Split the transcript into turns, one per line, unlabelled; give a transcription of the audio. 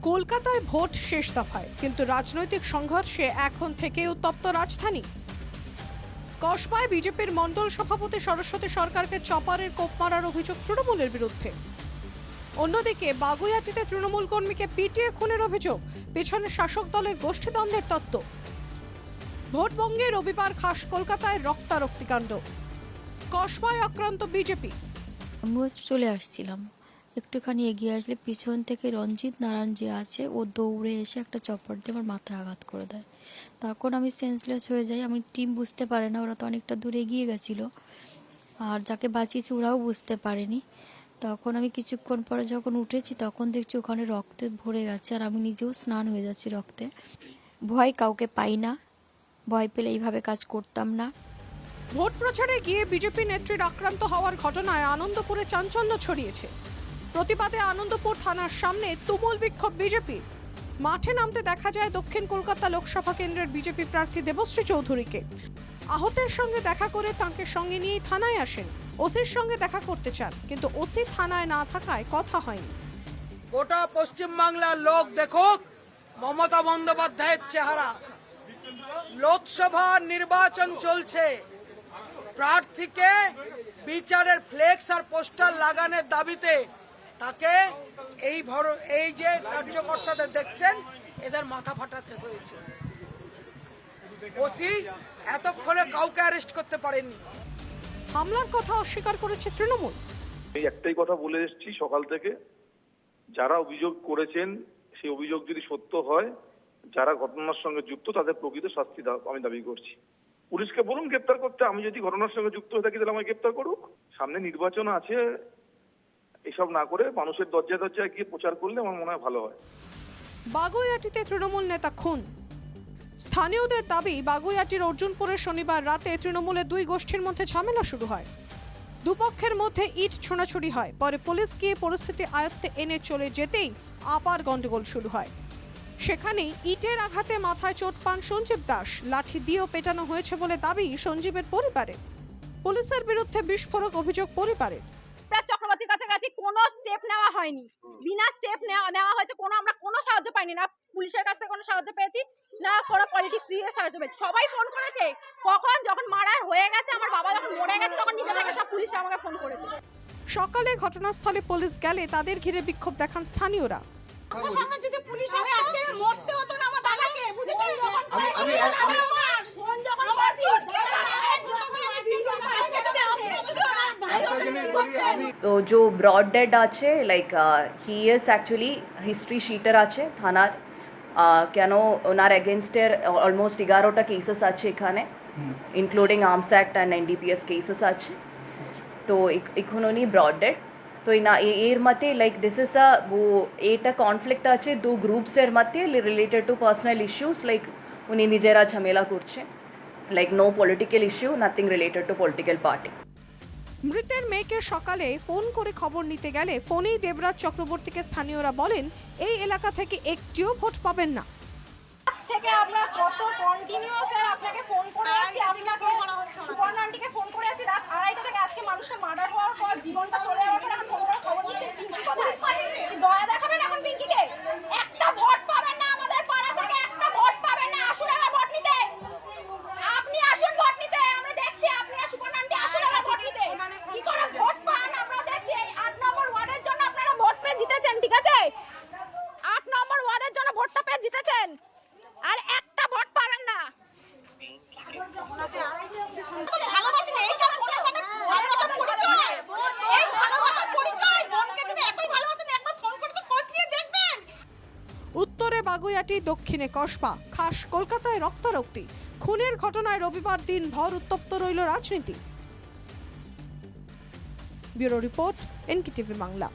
কলকাতায় ভোট শেষ দফায়, কিন্তু রাজনৈতিক সংঘর্ষে এখন থেকে উত্তপ্ত রাজধানী। কসবায় বিজেপির মণ্ডল সভাপতি সরস্বতী সরকারকে চপারের কোপ মারার অভিযোগ তৃণমূলের বিরুদ্ধে। অন্যদিকে বাগুইআটিতে তৃণমূল কর্মীকে পিটিয়ে খুনের অভিযোগ, পেছনে শাসক দলের গোষ্ঠীদ্বন্দ্বের তত্ত্ব। ভোটবঙ্গে রবিবার খাস কলকাতায় রক্তারক্তিকাণ্ড, কসবায় আক্রান্ত বিজেপি।
আমিও চলে আসছিলাম, একটুখানি এগিয়ে আসলে পিছন থেকে রঞ্জিত নারায়ণ যে আছে ও দৌড়ে এসে একটা চপর দিয়ে আমার মাথায় আঘাত করে দেয়। তখন আমি সেন্সলেস হয়ে যাই। আমি টিম বুঝতে পারে না, ওরা তো অনেকটা দূরে এগিয়ে গেছিলো, আর যাকে বাঁচিয়েছি ওরাও বুঝতে পারেনি। তখন আমি কিছুক্ষণ পরে যখন উঠেছি তখন দেখছি ওখানে রক্তে ভরে গেছে, আর আমি নিজেও স্নান হয়ে যাচ্ছি রক্তে। ভয় কাউকে পাই না, ভয় পেলে এইভাবে কাজ করতাম না।
ভোট প্রচারে গিয়ে বিজেপি নেত্রীর আক্রান্ত হওয়ার ঘটনায় আনন্দপুরে চাঞ্চল্য ছড়িয়েছে। প্রতিবাদে আনন্দপুর থানার সামনে তুমুল বিক্ষোভ বিজেপি। মাঠে নামতে দেখা যায় দক্ষিণ কলকাতা লোকসভা কেন্দ্রের বিজেপি প্রার্থী দেবশ্রী চৌধুরীকে। আহতের সঙ্গে দেখা করে তাঁকে সঙ্গে নিয়েই থানায় আসেন। ওসির সঙ্গে দেখা করতে চান, কিন্তু ওসি থানায় না থাকায় কথা হয়নি।
গোটা পশ্চিমবাংলার লোক দেখুক মমতা বন্দ্যোপাধ্যায়ের চেহারা। লোকসভা নির্বাচন চলছে, প্রার্থীকে বিচারের ফ্লেক্স আর পোস্টার লাগানোর দাবিতে তাকে এই যে কার্যকর্তাদের দেখছেন এদের মাথা ফাটাতে হয়েছে। ওসি এতক্ষণে কাউকে অ্যারেস্ট করতে পারেননি।
হামলার কথা অস্বীকার করেছে তৃণমূল।
এই একটাই কথা বলে এসেছি সকাল থেকে, যারা অভিযোগ করেছেন সেই অভিযোগ যদি সত্য হয়, যারা ঘটনার সঙ্গে যুক্ত তাদের প্রকৃত শাস্তি আমি দাবি করছি। পুলিশকে বলুন গ্রেপ্তার করতে, আমি যদি ঘটনার সঙ্গে যুক্ত হয়ে থাকি তাহলে আমায় গ্রেপ্তার করুক। সামনে নির্বাচন আছে, এসব না করে মানুষের দরজায় দরজায় গিয়ে প্রচার করলে আমার মনে হয় ভালো হয়।
বাগুইআটিতে তৃণমূল নেতা খুন। স্থানীয়দের দাবি, বাগুইআটির অর্জুনপুরে শনিবার রাতে তৃণমূলের দুই গোষ্ঠীর মধ্যে ঝামেলা শুরু হয়। দুপক্ষের মধ্যে ইট ছোড়াছুড়ি হয়, পরে পুলিশ গিয়ে পরিস্থিতি আয়ত্তে এনে চলে যেতেই আবার গন্ডগোল শুরু হয়। সেখানেই ইটের আঘাতে মাথায় চোট পান সঞ্জীব দাস। লাঠি দিয়েও পেটানো হয়েছে বলে দাবি সঞ্জীবের পরিবারে। পুলিশের বিরুদ্ধে বিস্ফোরক অভিযোগ পরিবারের।
চক্রবর্তীর কাছে গেছি, কোনো স্টেপ নেওয়া হয়নি। বিনা স্টেপ নেওয়া হয়েছে, আমরা কোনো সাহায্য পাইনি। না পুলিশের কাছ থেকে কোনো সাহায্য পেয়েছি, না কোনো পলিটিক্স দিয়ে সাহায্য পেয়েছি। সবাই ফোন করেছে কখন, যখন মার্ডার হয়ে গেছে, আমার বাবা যখন মরে গেছে তখন নিজে থেকে সব পুলিশ আমাকে ফোন করেছে।
সকালে ঘটনাস্থলে পুলিশ গেলে তাদের ঘিরে বিক্ষোভ দেখান স্থানীয়রা।
যদি পুলিশ আসে আজকে মরতে হতো না আমার দাদাকে, বুঝেছেন?
তো जो ব্রড ডেড আছে like he is actually history শিটার আছে থানার। কেন ওনার এগেনস্টের অলমোস্ট 11টা কেসেস আছে এখানে, including arms act and NDPS cases আছে। তো এখন উনি ব্রড ডেড। তো এর মতে লাইক দিস ইজ এটা কনফ্লিক্ট আছে দু গ্রুপসের মধ্যে related to personal issues. Like উনি নিজেরা ঝামেলা করছে, like no political issue, nothing related to political party.
মৃতের মেয়েকে সকালে ফোন করে খবর নিতে গেলে ফোনেই দেবরাজ চক্রবর্তীকে স্থানীয়রা বলেন এই এলাকা থেকে একটিও ভোট পাবেন না।
থেকে আমরা কত কন্টিনিউয়াস আপনাকে ফোন করে আছি, আপনাকে সুবর্ণ আন্টিকে ফোন করে আছি রাত 2:30 থেকে। আজকে মানুষটা মার্ডার হওয়ার পর জীবনটা চলে যাওয়ার পর এখন ফোন করে খবর দিচ্ছে পিঙ্কি কোথায়। দয়া দেখাবেন এখন পিঙ্কিকে? একটা ভোট পাবেন না আমাদের পাড়া থেকে, একটা ভোট পাবেন না। আসুন আমার ভোট নিতে, আপনি আসুন ভোট নিতে। আমরা দেখছি আপনি আর সুবর্ণ আন্টি আসুন আমার ভোট নিতে। কি করে ভোট পান আমরা দেখছি। এই 8 নম্বর ওয়ার্ডের জন্য আপনারা ভোট পেয়ে জিতেছেন, ঠিক আছে? 8 নম্বর ওয়ার্ডের জন্য ভোটটা পেয়ে জিতেছেন, আর একটা ভোট পাবেন না।
উত্তরে বাগুইআটি, দক্ষিণে কসবা, খাস কলকাতায় রক্তারক্তি। খুনের ঘটনায় রবিবার দিন ভর উত্তপ্ত রইল রাজনীতি। Bureau report, NKTV Bangla.